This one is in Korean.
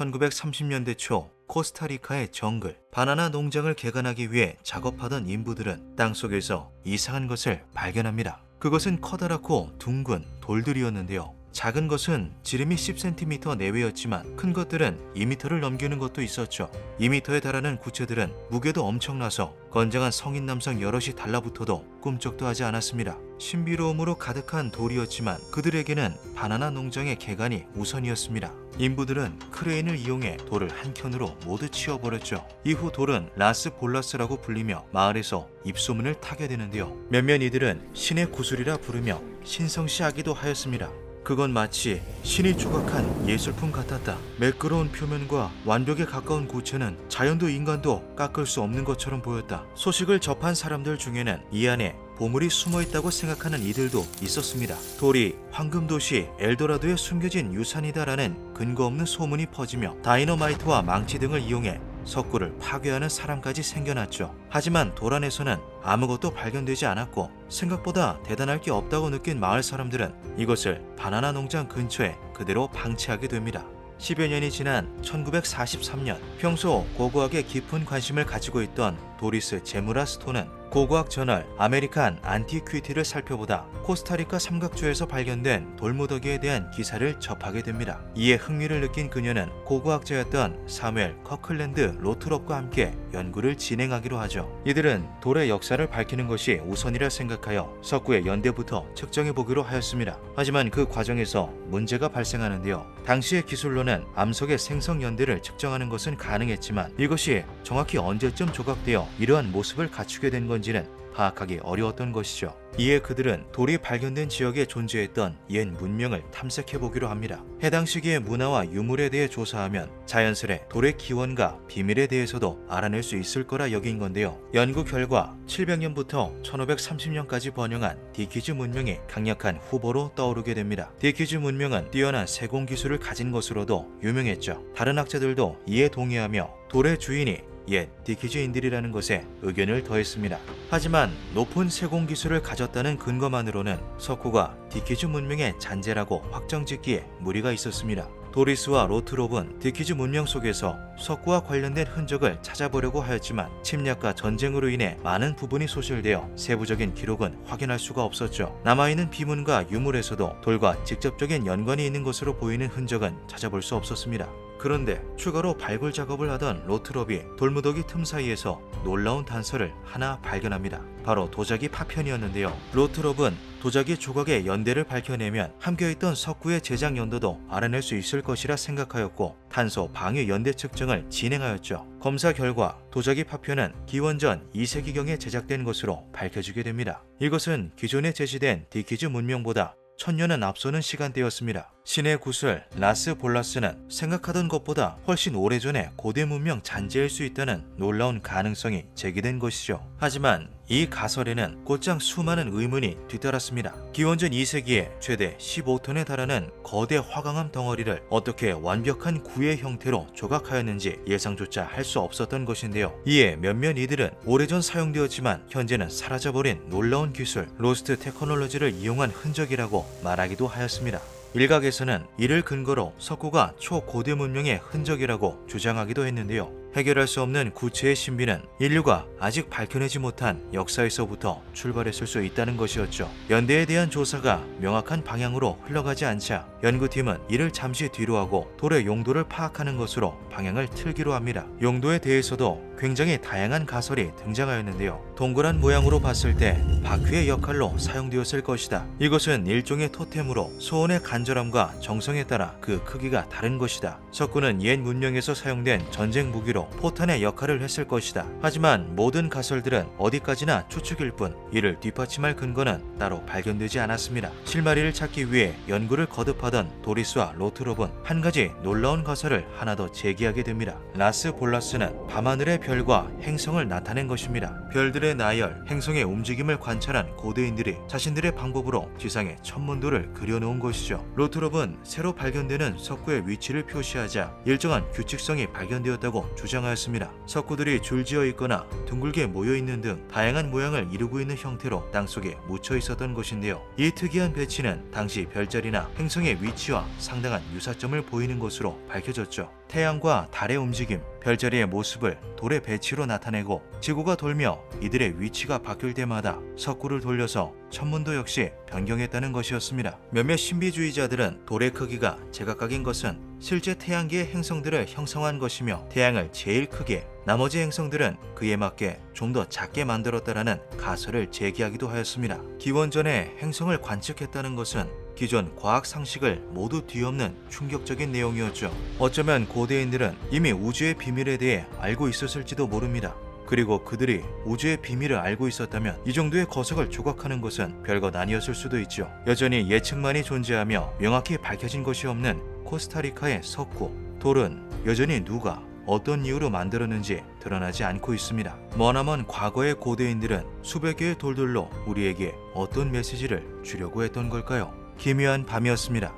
1930년대 초 코스타리카의 정글, 바나나 농장을 개간하기 위해 작업하던 인부들은 땅속에서 이상한 것을 발견합니다. 그것은 커다랗고 둥근 돌들이었는데요. 작은 것은 지름이 10cm 내외였지만 큰 것들은 2m를 넘기는 것도 있었죠. 2m에 달하는 구체들은 무게도 엄청나서 건장한 성인 남성 여럿이 달라붙어도 꿈쩍도 하지 않았습니다. 신비로움으로 가득한 돌이었지만 그들에게는 바나나 농장의 개간이 우선이었습니다. 인부들은 크레인을 이용해 돌을 한 켠으로 모두 치워버렸죠. 이후 돌은 라스 볼라스라고 불리며 마을에서 입소문을 타게 되는데요. 몇몇 이들은 신의 구슬이라 부르며 신성시하기도 하였습니다. 그건 마치 신이 조각한 예술품 같았다. 매끄러운 표면과 완벽에 가까운 구체는 자연도 인간도 깎을 수 없는 것처럼 보였다. 소식을 접한 사람들 중에는 이 안에 보물이 숨어있다고 생각하는 이들도 있었습니다. 돌이 황금도시 엘도라도에 숨겨진 유산이다라는 근거 없는 소문이 퍼지며 다이너마이트와 망치 등을 이용해 석굴을 파괴하는 사람까지 생겨났죠. 하지만 돌 안에서는 아무것도 발견되지 않았고 생각보다 대단할 게 없다고 느낀 마을 사람들은 이것을 바나나 농장 근처에 그대로 방치하게 됩니다. 10여 년이 지난 1943년 평소 고고학에 깊은 관심을 가지고 있던 도리스 제무라 스톤은 고고학 저널 아메리칸 안티퀴티를 살펴보다 코스타리카 삼각주에서 발견된 돌무더기에 대한 기사를 접하게 됩니다. 이에 흥미를 느낀 그녀는 고고학자였던 사무엘 커클랜드 로트롭과 함께 연구를 진행하기로 하죠. 이들은 돌의 역사를 밝히는 것이 우선이라 생각하여 석구의 연대부터 측정해보기로 하였습니다. 하지만 그 과정에서 문제가 발생하는데요. 당시의 기술로는 암석의 생성 연대를 측정하는 것은 가능했지만 이것이 정확히 언제쯤 조각되어 이러한 모습을 갖추게 된 건지는 파악하기 어려웠던 것이죠. 이에 그들은 돌이 발견된 지역에 존재했던 옛 문명을 탐색해보기로 합니다. 해당 시기의 문화와 유물에 대해 조사하면 자연스레 돌의 기원과 비밀에 대해서도 알아낼 수 있을 거라 여긴 건데요. 연구 결과 700년부터 1530년까지 번영한 디키즈 문명이 강력한 후보로 떠오르게 됩니다. 디키즈 문명은 뛰어난 세공 기술을 가진 것으로도 유명했죠. 다른 학자들도 이에 동의하며 돌의 주인이 옛 디키즈인들이라는 것에 의견을 더했습니다. 하지만 높은 세공 기술을 가졌다는 근거만으로는 석구가 디키즈 문명의 잔재라고 확정짓기에 무리가 있었습니다. 도리스와 로트롭은 디키즈 문명 속에서 석구와 관련된 흔적을 찾아보려고 하였지만 침략과 전쟁으로 인해 많은 부분이 소실되어 세부적인 기록은 확인할 수가 없었죠. 남아있는 비문과 유물에서도 돌과 직접적인 연관이 있는 것으로 보이는 흔적은 찾아볼 수 없었습니다. 그런데 추가로 발굴 작업을 하던 로트롭이 돌무더기 틈 사이에서 놀라운 단서를 하나 발견합니다. 바로 도자기 파편이었는데요. 로트롭은 도자기 조각의 연대를 밝혀내면 함께있던 석구의 제작 연도도 알아낼 수 있을 것이라 생각하였고 탄소 방위 연대 측정을 진행하였죠. 검사 결과 도자기 파편은 기원전 2세기경에 제작된 것으로 밝혀지게 됩니다. 이것은 기존에 제시된 디키즈 문명보다 1000년은 앞서는 시간대였습니다. 신의 구슬 라스 볼라스는 생각하던 것보다 훨씬 오래전에 고대 문명 잔재일 수 있다는 놀라운 가능성이 제기된 것이죠. 하지만 이 가설에는 곧장 수많은 의문이 뒤따랐습니다. 기원전 2세기에 최대 15톤에 달하는 거대 화강암 덩어리를 어떻게 완벽한 구의 형태로 조각하였는지 예상조차 할 수 없었던 것인데요. 이에 몇몇 이들은 오래전 사용되었지만 현재는 사라져버린 놀라운 기술 로스트 테크놀로지를 이용한 흔적이라고 말하기도 하였습니다. 일각에서는 이를 근거로 석구가 초고대 문명의 흔적이라고 주장하기도 했는데요. 해결할 수 없는 구체의 신비는 인류가 아직 밝혀내지 못한 역사에서부터 출발했을 수 있다는 것이었죠. 연대에 대한 조사가 명확한 방향으로 흘러가지 않자 연구팀은 이를 잠시 뒤로하고 돌의 용도를 파악하는 것으로 방향을 틀기로 합니다. 용도에 대해서도 굉장히 다양한 가설이 등장하였는데요. 동그란 모양으로 봤을 때 바퀴의 역할로 사용되었을 것이다. 이것은 일종의 토템으로 소원의 간절함과 정성에 따라 그 크기가 다른 것이다. 석구는 옛 문명에서 사용된 전쟁 무기로 포탄의 역할을 했을 것이다. 하지만 모든 가설들은 어디까지나 추측일 뿐 이를 뒷받침할 근거는 따로 발견되지 않았습니다. 실마리를 찾기 위해 연구를 거듭하던 도리스와 로트롭은 한 가지 놀라운 가설을 하나 더 제기하게 됩니다. 라스 볼라스는 밤하늘의 별과 행성을 나타낸 것입니다. 별들의 나열, 행성의 움직임을 관찰한 고대인들이 자신들의 방법으로 지상에 천문도를 그려놓은 것이죠. 로트롭은 새로 발견되는 석구의 위치를 표시하자 일정한 규칙성이 발견되었다고 주장합니다. 주장하였습니다. 석구들이 줄지어 있거나 둥글게 모여 있는 등 다양한 모양을 이루고 있는 형태로 땅속에 묻혀 있었던 것인데요. 이 특이한 배치는 당시 별자리나 행성의 위치와 상당한 유사점을 보이는 것으로 밝혀졌죠. 태양과 달의 움직임, 별자리의 모습을 돌의 배치로 나타내고 지구가 돌며 이들의 위치가 바뀔 때마다 석구를 돌려서 천문도 역시 변경했다는 것이었습니다. 몇몇 신비주의자들은 돌의 크기가 제각각인 것은 실제 태양계의 행성들을 형성한 것이며 태양을 제일 크게, 나머지 행성들은 그에 맞게 좀 더 작게 만들었다라는 가설을 제기하기도 하였습니다. 기원전에 행성을 관측했다는 것은 기존 과학 상식을 모두 뒤엎는 충격적인 내용이었죠. 어쩌면 고대인들은 이미 우주의 비밀에 대해 알고 있었을지도 모릅니다. 그리고 그들이 우주의 비밀을 알고 있었다면 이 정도의 거석을 조각하는 것은 별것 아니었을 수도 있죠. 여전히 예측만이 존재하며 명확히 밝혀진 것이 없는 코스타리카의 석구, 돌은 여전히 누가 어떤 이유로 만들었는지 드러나지 않고 있습니다. 머나먼 과거의 고대인들은 수백 개의 돌들로 우리에게 어떤 메시지를 주려고 했던 걸까요? 기묘한 밤이었습니다.